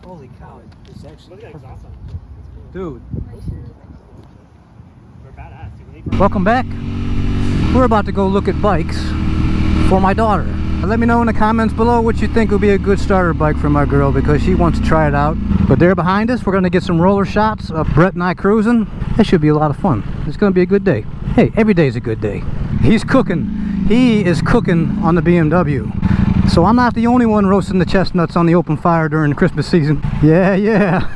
Holy cow, it's actually Look at that exhaust on it. Dude. We're badass, dude. Welcome back. We're about to go look at bikes for my daughter. Let me know in the comments below what you think would be a good starter bike for my girl, because she wants to try it out. But there behind us, we're going to get some roller shots of Brett and I cruising. That should be a lot of fun. It's going to be a good day. Hey, every day is a good day. He's cooking. He is cooking on the BMW. So I'm not the only one roasting the chestnuts on the open fire during the Christmas season. Yeah.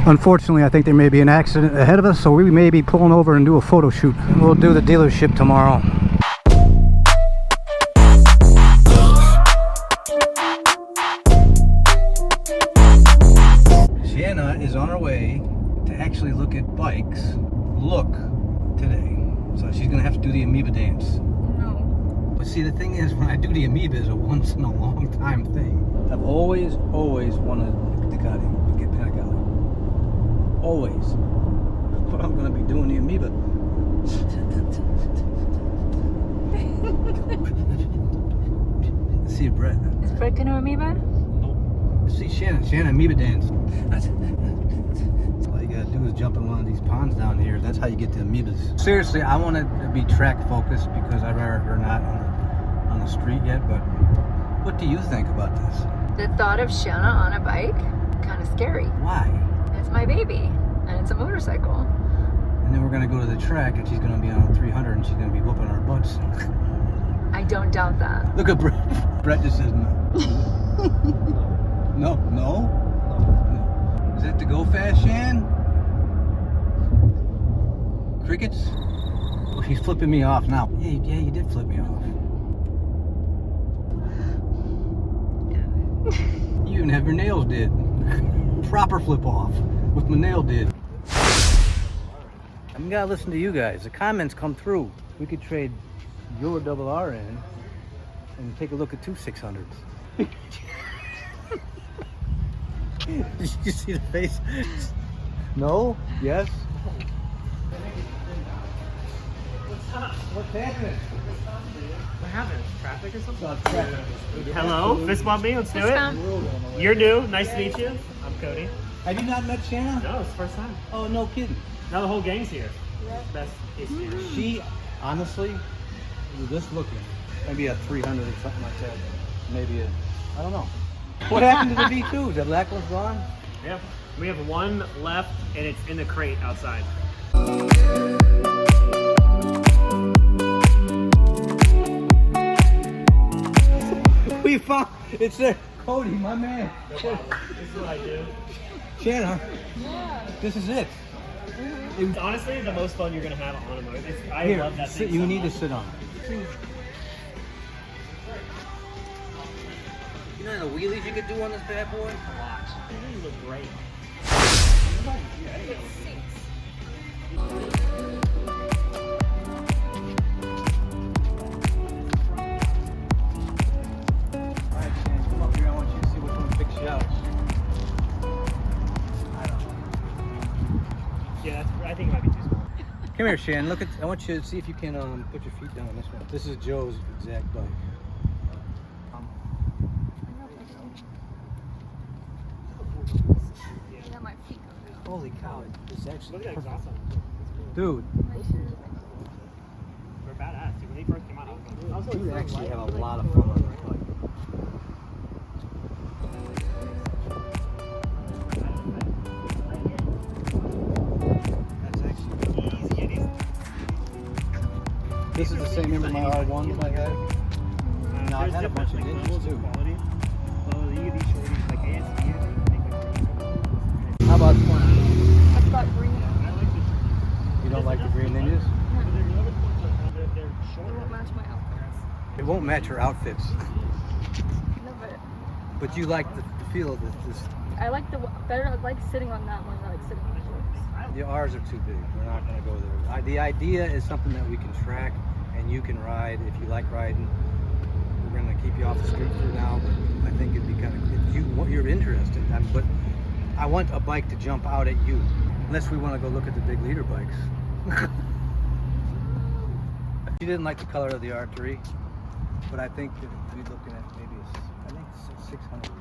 Unfortunately, I think there may be an accident ahead of us, so we may be pulling over and do a photo shoot. We'll do the dealership tomorrow. Shanna is on her way to actually look at bikes. Look today. So she's gonna have to do the amoeba dance. No. But see, the thing is, when I do the amoeba, it's a once in a long time thing. I've always wanted to get Panigale. Always. But I'm gonna be doing the amoeba. See Brett. Is Brett gonna amoeba? Nope. See Shanna amoeba dance. All you gotta do is jump in one of these ponds down here. That's how you get the amoebas. Seriously, I want it to be track focused because I'd rather her not on the street yet. But what do you think about this? The thought of Shanna on a bike, kind of scary. Why? It's my baby, and it's a motorcycle. And then we're gonna go to the track, and she's gonna be on 300, and she's gonna be whooping our butts. I don't doubt that. Look at Brett. Brett just says no. No. Is that to go fast, Shan? Crickets? Oh, she's flipping me off now. Yeah, you did flip me off. You even have your nails did. Proper flip off with my nail did. I'm gotta listen to you guys. The comments come through. We could trade your double R in and take a look at two 600s. Did you see the face? No? Yes? What's happening? What happened? Traffic or something? Traffic. Hello, fist bump me, let's do Fist it. bump. You're new, nice to meet you. I'm Cody. Have you not met Shanna? No, it's the first time. Oh, no kidding. Now the whole gang's here. Best case scenario. She, honestly, with this looking, maybe a 300 or something like that. Maybe a, I don't know. What happened to the V2s? That black one's gone? Yeah, we have one left and it's in the crate outside. We found, it's there. Cody, my man. This is what I do. Shanna, Yeah. this is it. It's honestly the most fun you're gonna have on a motorcycle. I Here, love that sit, thing. you so need much. to sit on it. You know the wheelies you could do on this bad boy? Watch. You look great. Alright, Shan, come up here. I want you to see which one picks you out. I don't know. Yeah, I think it might be too small. Come here, Shan. Look at. I want you to see if you can put your feet down on this one. This is Joe's exact bike. Yeah, my feet go down. Holy cow! It's actually Look at that perfect. exhaust on it. Dude, We're badass. Dude, when they first came out, I was like, you actually have a lot of fun on this bike. That's actually easy and easy. This is the same. Remember my R1 I had? No, I There's had a bunch of different, ninjas levels too. of quality. Oh, you get these shorties like ASD. How about I've got green. I like this. you don't like the green ninjas? But they're the other ones are they're It shorter. won't match my outfits. It won't match your outfits, No, but you like the feel of this. I like the better. I like sitting on that one than I like sitting on the shorts. The R's are too big. We're not going to go there. The idea is something that we can track and you can ride if you like riding. We're going to keep you off the street for now, but I think it'd be kind of if you're interested. But I want a bike to jump out at you, unless we want to go look at the big leader bikes. She didn't like the color of the R3, but I think that we're looking at maybe I think 600.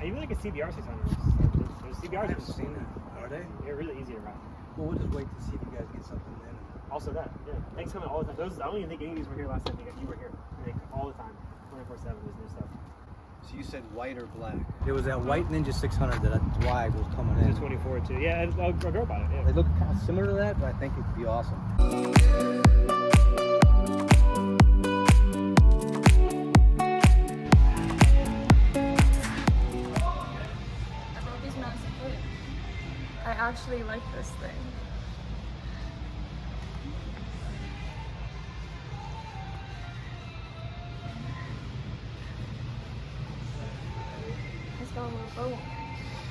Even like a CBR 600. Those CBRs are just Are they? they're really easy to ride. Well, we'll just wait to see if you guys get something then. Also that, yeah. Thanks coming all the time. Those I don't even think any of these were here last time you were here. They all the time, 24/7. There's new stuff. So you said white or black? It was that white Ninja 600 that's why it was coming in. It's a 24 too. Yeah, I'll go about it. Yeah. They look kind of similar to that, but I think it could be awesome. I actually like this thing. It's got a little bow on it.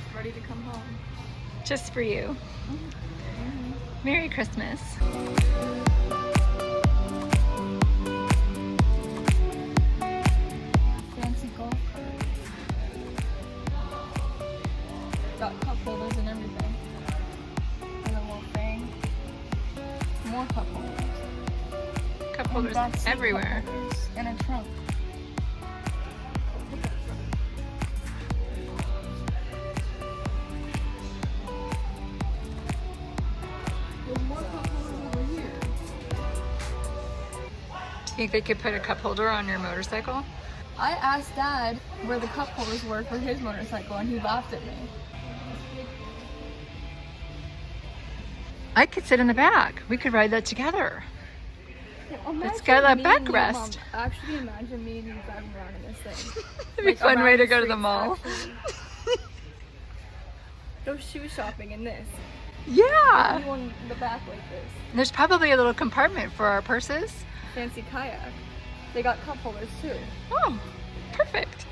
It's ready to come home. Just for you. Merry Christmas. Fancy golf cart. Got cup holders and everything. And a little thing. More cup holders. Cup holders And backseat everywhere. Cup holders. And a trunk. There's more cup holders over here. Do you think they could put a cup holder on your motorcycle? I asked Dad where the cup holders were for his motorcycle and he laughed at me. I could sit in the back. We could ride that together. It's got a backrest. Actually, imagine me and you driving around in this thing. It'd be a fun around way to the go to the streets, mall. actually. Go shoe shopping in this. Yeah. You on the back like this. There's probably a little compartment for our purses. Fancy kayak. They got cup holders too. Oh, perfect.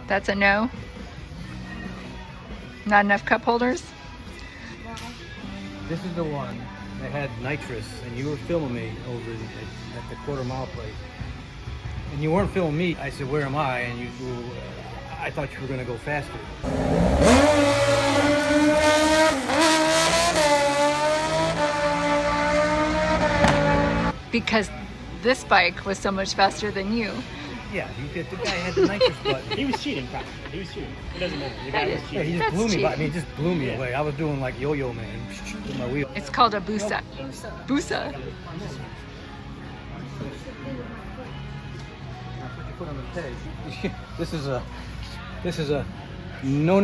That's a no. Not enough cup holders? This is the one that had nitrous, and you were filming me over at the quarter-mile place. And you weren't filming me. I said, "Where am I?" And you, I thought you were going to go faster. Because this bike was so much faster than you. Yeah, the guy had the nitrous button. He was cheating, practically. He was cheating. It doesn't matter. The guy was Yeah, cheating. he just That's blew me. cheating. I mean, he just blew me Yeah. away. I was doing like yo-yo man with my wheel. It's called a busa. Busa. Now put your foot on the peg. This is a no.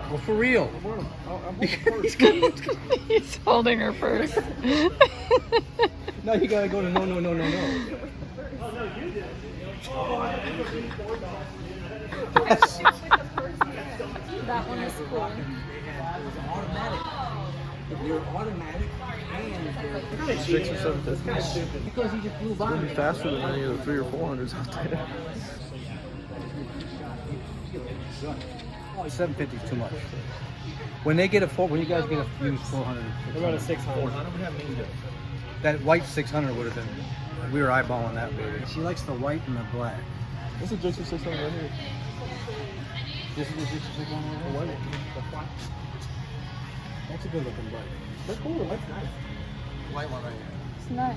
Well, for real. He's holding her purse. Now you gotta go to no. Oh, no, you did. That's That one is cool. automatic. If you're automatic and 6 or 7 It's kind of stupid. because he just blew by It'd me. be faster than any of the 300 or 400s out there. Oh, 750 is too much. When they get when you guys get a used 400, What about a 600? that white 600 would have been. We were eyeballing that baby. She likes the white and the black. What's a J2 600 right here? This is the 600. That's a good looking bike. That's cool. That's nice. White one right here. It's nice.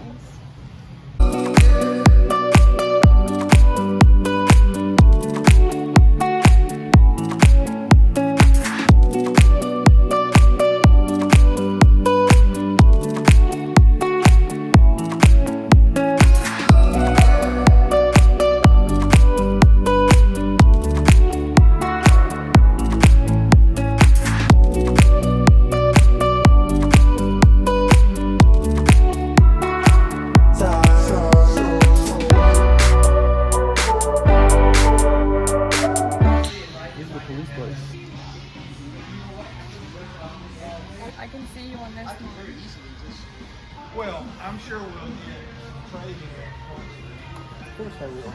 These are the police bikes. I can see you on this one. Well, I'm sure we'll get crazy. Of course I will.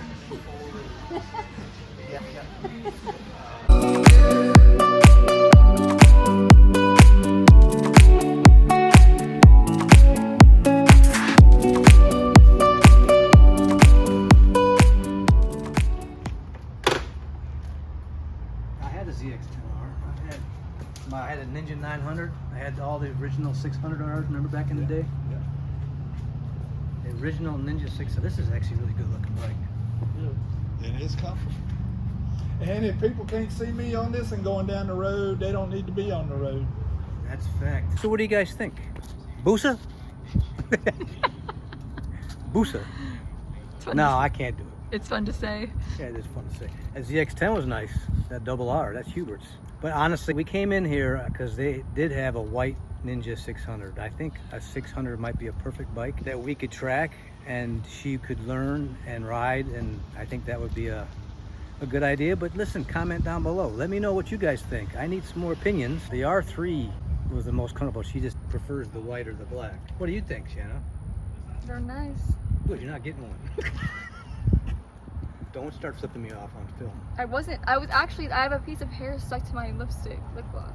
I had a ZX10R. I had a Ninja 900. I had all the original 600 Rs, remember back in the day? Yeah. The original Ninja 600. This is actually a really good looking bike. And it's comfortable. And if people can't see me on this and going down the road, they don't need to be on the road. That's fact. So what do you guys think? Boosa? Boosa. It's fun No, to, I can't do it. it's fun to say. Yeah, it is fun to say. That ZX-10 was nice. That double R, that's Hubert's. But honestly, we came in here because they did have a white Ninja 600. I think a 600 might be a perfect bike that we could track and she could learn and ride, and I think that would be a good idea. But listen, comment down below. Let me know what you guys think. I need some more opinions. The R3 was the most comfortable. She just prefers the white or the black. What do you think, Shanna? They're nice. Good, you're not getting one. Don't start flipping me off on film. I was actually, I have a piece of hair stuck to my lip gloss.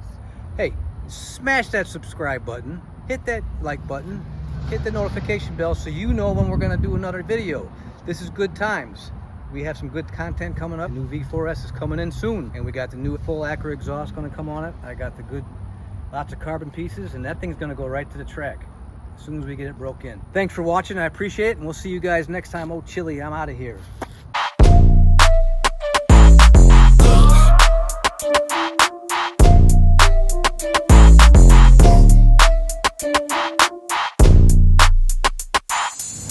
Hey, smash that subscribe button, hit that like button, hit the notification bell so you know when we're gonna do another video. This is good times. We have some good content coming up. The new V4S is coming in soon, and we got the new full Acura exhaust gonna come on it. I got the good, lots of carbon pieces, and that thing's gonna go right to the track as soon as we get it broke in. Thanks for watching, I appreciate it, and we'll see you guys next time. Oh, Chili, I'm out of here.